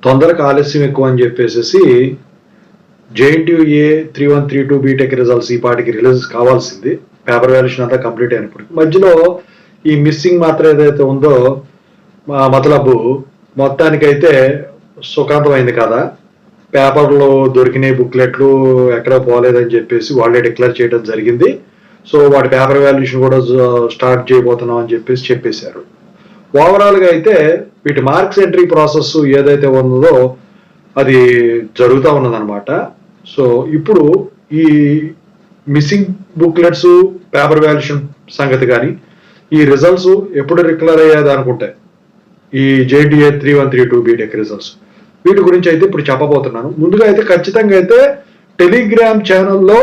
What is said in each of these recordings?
తొందరగా ఆలస్యం ఎక్కువ అని చెప్పేసి JNTU-A 3132 బీటెక్ రిజల్ట్స్ ఈ పాటికి రిలీజ్ కావాల్సింది. పేపర్ వాల్యుయేషన్ అంతా కంప్లీట్ అయినప్పటికీ మధ్యలో ఈ మిస్సింగ్ మాత్రం ఏదైతే ఉందో మతలబు మొత్తానికైతే సుఖాంతమైంది కదా. పేపర్లో దొరికిన బుక్లెట్లు ఎక్కడ పోలేదని చెప్పేసి వాళ్ళే డిక్లేర్ చేయడం జరిగింది. సో వాటి పేపర్ వాల్యుయేషన్ కూడా స్టార్ట్ చేయబోతున్నాం అని చెప్పేశారు. ఓవరాల్గా అయితే వీటి మార్క్స్ ఎంట్రీ ప్రాసెస్ ఏదైతే ఉందో అది జరుగుతూ ఉన్నదన్నమాట. సో ఇప్పుడు ఈ మిస్సింగ్ బుక్లెట్స్ పేపర్ వాల్యుయేషన్ సంగతి కానీ ఈ రిజల్ట్స్ ఎప్పుడు డిక్లేర్ అయ్యేది అనుకుంటే ఈ JNTU-A 3132 బీటెక్ రిజల్ట్స్ వీటి గురించి అయితే ఇప్పుడు చెప్పబోతున్నాను. ముందుగా అయితే ఖచ్చితంగా అయితే టెలిగ్రామ్ ఛానల్లో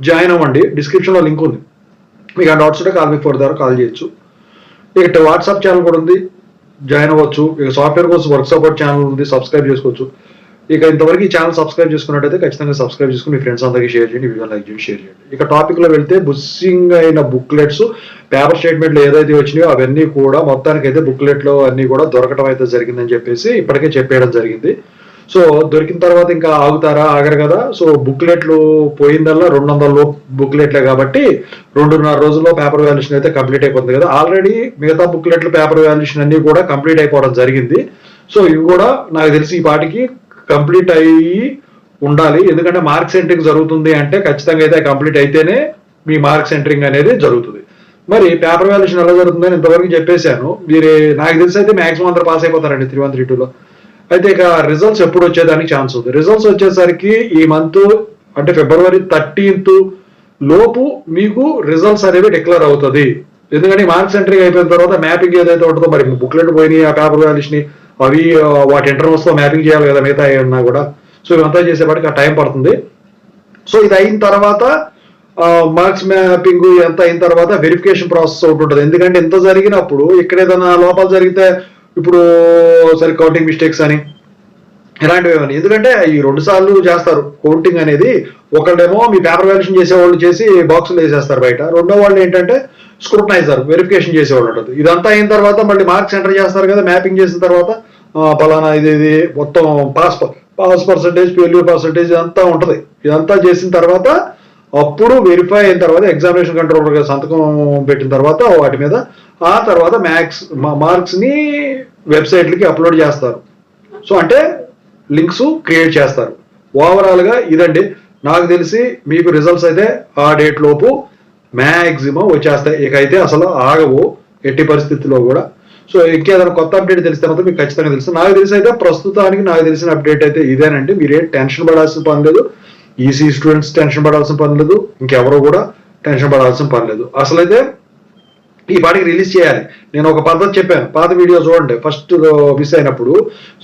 జాయిన్ అవ్వండి. డిస్క్రిప్షన్లో లింక్ ఉంది. మీకు ఆ డౌట్స్ ఉంటే కాల్ మీ ఫోర్ ద్వారా కాల్ చేయొచ్చు. ఇక వాట్సాప్ ఛానల్ కూడా ఉంది, జాయిన్ అవ్వచ్చు. ఇక software course work support channel ఉంది, సబ్స్క్రైబ్ చేసుకోవచ్చు. ఇక ఇంతవరకు ఈ ఛానల్ సబ్స్క్రైబ్ చేసుకున్నట్టయితే ఖచ్చితంగా సబ్స్క్రైబ్ చేసుకుని మీ ఫ్రెండ్స్ అందరికీ షేర్ చేయండి, వీడియో లైక్ చేయండి, షేర్ చేయండి. ఇక టాపిక్లో వెళ్తే మిస్సింగ్ అయిన బుక్లెట్స్ పేపర్ స్టేట్మెంట్లు ఏదైతే వచ్చినాయో అవన్నీ కూడా మొత్తానికి అయితే బుక్లెట్లో అన్నీ కూడా దొరకడం అయితే జరిగిందని చెప్పేసి ఇప్పటికే చెప్పేయడం జరిగింది. సో దొరికిన తర్వాత ఇంకా ఆగుతారా? ఆగరు కదా. సో బుక్లెట్లు పోయిందల్లా 200 బుక్లెట్లే కాబట్టి 2.5 రోజుల్లో పేపర్ వాల్యుయేషన్ అయితే కంప్లీట్ అయిపోతుంది కదా. ఆల్రెడీ మిగతా బుక్లెట్లు పేపర్ వాల్యుయేషన్ అన్ని కూడా కంప్లీట్ అయిపోవడం జరిగింది. సో ఇవి కూడా నాకు తెలిసి ఈ పాటికి కంప్లీట్ అయ్యి ఉండాలి. ఎందుకంటే మార్క్స్ ఎంట్రింగ్ జరుగుతుంది అంటే ఖచ్చితంగా అయితే కంప్లీట్ అయితేనే మీ మార్క్స్ ఎంట్రింగ్ అనేది జరుగుతుంది. మరి పేపర్ వాల్యుయేషన్ ఎలా జరుగుతుందని ఇంతవరకు చెప్పేశాను. మీరు నాకు తెలిసి అయితే మాక్సిమం అందరూ పాస్ అయిపోతారండి 3132లో. అయితే ఇక రిజల్ట్స్ ఎప్పుడు వచ్చేదానికి ఛాన్స్ ఉంది. రిజల్ట్స్ వచ్చేసరికి ఈ మంత్ అంటే February 13th లోపు మీకు రిజల్ట్స్ అనేవి డిక్లేర్ అవుతుంది. ఎందుకంటే మార్క్స్ ఎంట్రీ అయిపోయిన తర్వాత మ్యాపింగ్ ఏదైతే ఉంటుందో మరి బుక్లెట్ పోయినాయి ఆ పేపర్ వాల్యుయేషన్ అవి వాటి ఇంటర్వల్స్ తో మ్యాపింగ్ చేయాలి కదా మిగతా ఏమన్నా కూడా. సో ఇవంతా చేసేపాటికి ఆ టైం పడుతుంది. సో ఇది అయిన తర్వాత మార్క్స్ మ్యాపింగ్ ఎంత అయిన తర్వాత వెరిఫికేషన్ ప్రాసెస్ ఒకటి ఉంటుంది. ఎందుకంటే ఇంత జరిగినప్పుడు ఇక్కడ ఏదైనా లోపాలు జరిగితే ఇప్పుడు సరే కౌంటింగ్ మిస్టేక్స్ అని ఇలాంటివి ఏమని, ఎందుకంటే ఈ 2 సార్లు చేస్తారు కౌంటింగ్ అనేది. ఒకళ్ళేమో మీ పేపర్ వాల్యుయేషన్ చేసేవాళ్ళు చేసి బాక్సులు వేసేస్తారు బయట, రెండో వాళ్ళు ఏంటంటే స్క్రూటనైజర్ వెరిఫికేషన్ చేసేవాళ్ళు ఉంటుంది. ఇదంతా అయిన తర్వాత మళ్ళీ మార్క్స్ ఎంటర్ చేస్తారు కదా. మ్యాపింగ్ చేసిన తర్వాత పలానా ఇది మొత్తం పాస్ పర్సంటేజ్ ఫెయిల్యూర్ పర్సంటేజ్ ఇదంతా ఉంటుంది. ఇదంతా చేసిన తర్వాత అప్పుడు వెరిఫై అయిన తర్వాత ఎగ్జామినేషన్ కంట్రోలర్ సంతకం పెట్టిన తర్వాత వాటి మీద ఆ తర్వాత మార్క్స్ ని వెబ్సైట్లకి అప్లోడ్ చేస్తారు. సో అంటే లింక్స్ క్రియేట్ చేస్తారు. ఓవరాల్ గా ఇదండి. నాకు తెలిసి మీకు రిజల్ట్స్ అయితే ఆ డేట్ లోపు మ్యాక్సిమం వచ్చేస్తాయి. ఇక అయితే అసలు ఆగవు ఎట్టి పరిస్థితుల్లో కూడా. సో ఇంకేదైనా కొత్త అప్డేట్ తెలిస్తే మాత్రం మీకు ఖచ్చితంగా తెలుసు. నాకు తెలిసి అయితే ప్రస్తుతానికి నాకు తెలిసిన అప్డేట్ అయితే ఇదేనండి. మీరేం టెన్షన్ పడాల్సిన పని లేదు. ఈసీ స్టూడెంట్స్ టెన్షన్ పడాల్సిన పని లేదు, ఇంకెవరో కూడా టెన్షన్ పడాల్సిన పని లేదు. అసలైతే ఈ పాటికి రిలీజ్ చేయాలి. నేను ఒక పద్ధతి చెప్పాను, పాత వీడియో చూడండి ఫస్ట్ మిస్ అయినప్పుడు.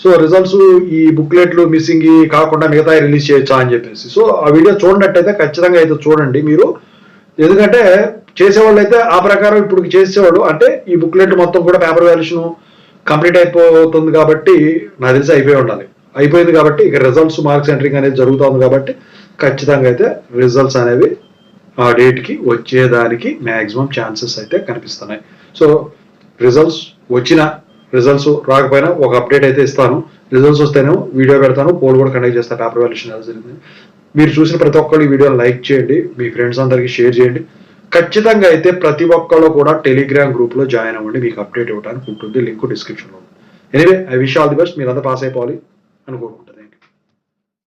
సో రిజల్ట్స్ ఈ బుక్లెట్లు మిస్సింగ్ కాకుండా మిగతా రిలీజ్ చేయొచ్చా అని చెప్పేసి. సో ఆ వీడియో చూడనట్టయితే ఖచ్చితంగా అయితే చూడండి మీరు. ఎందుకంటే చేసేవాళ్ళు అయితే ఆ ప్రకారం ఇప్పుడు చేసేవాళ్ళు అంటే ఈ బుక్లెట్ మొత్తం కూడా పేపర్ వాల్యుయేషన్ కంప్లీట్ అయిపోతుంది కాబట్టి నాకు తెలిసి అయిపోయి ఉండాలి. అయిపోయింది కాబట్టి ఇక రిజల్ట్స్ మార్క్స్ ఎంట్రింగ్ అనేది జరుగుతుంది కాబట్టి ఖచ్చితంగా అయితే రిజల్ట్స్ అనేవి ఆ డేట్కి వచ్చేదానికి మ్యాక్సిమం ఛాన్సెస్ అయితే కనిపిస్తున్నాయి. సో రిజల్ట్స్ రిజల్ట్స్ రాకపోయినా ఒక అప్డేట్ అయితే ఇస్తాను. రిజల్ట్స్ వస్తేనేమో వీడియో పెడతాను, పోల్ కూడా కండక్ట్ చేస్తాను పేపర్ వాల్యుయేషన్ ఎలా జరిగింది. మీరు చూసిన ప్రతి ఒక్కళ్ళు ఈ వీడియోని లైక్ చేయండి, మీ ఫ్రెండ్స్ అందరికీ షేర్ చేయండి. ఖచ్చితంగా అయితే ప్రతి ఒక్కళ్ళు కూడా టెలిగ్రామ్ గ్రూప్లో జాయిన్ అవ్వండి. మీకు అప్డేట్ ఇవ్వడానికి ఉంటుంది, లింక్ డిస్క్రిప్షన్లో ఉంది. Anyway I wish all the best. మీరంతా పాస్ అయిపోవాలి అని కోరుకుంటుంది.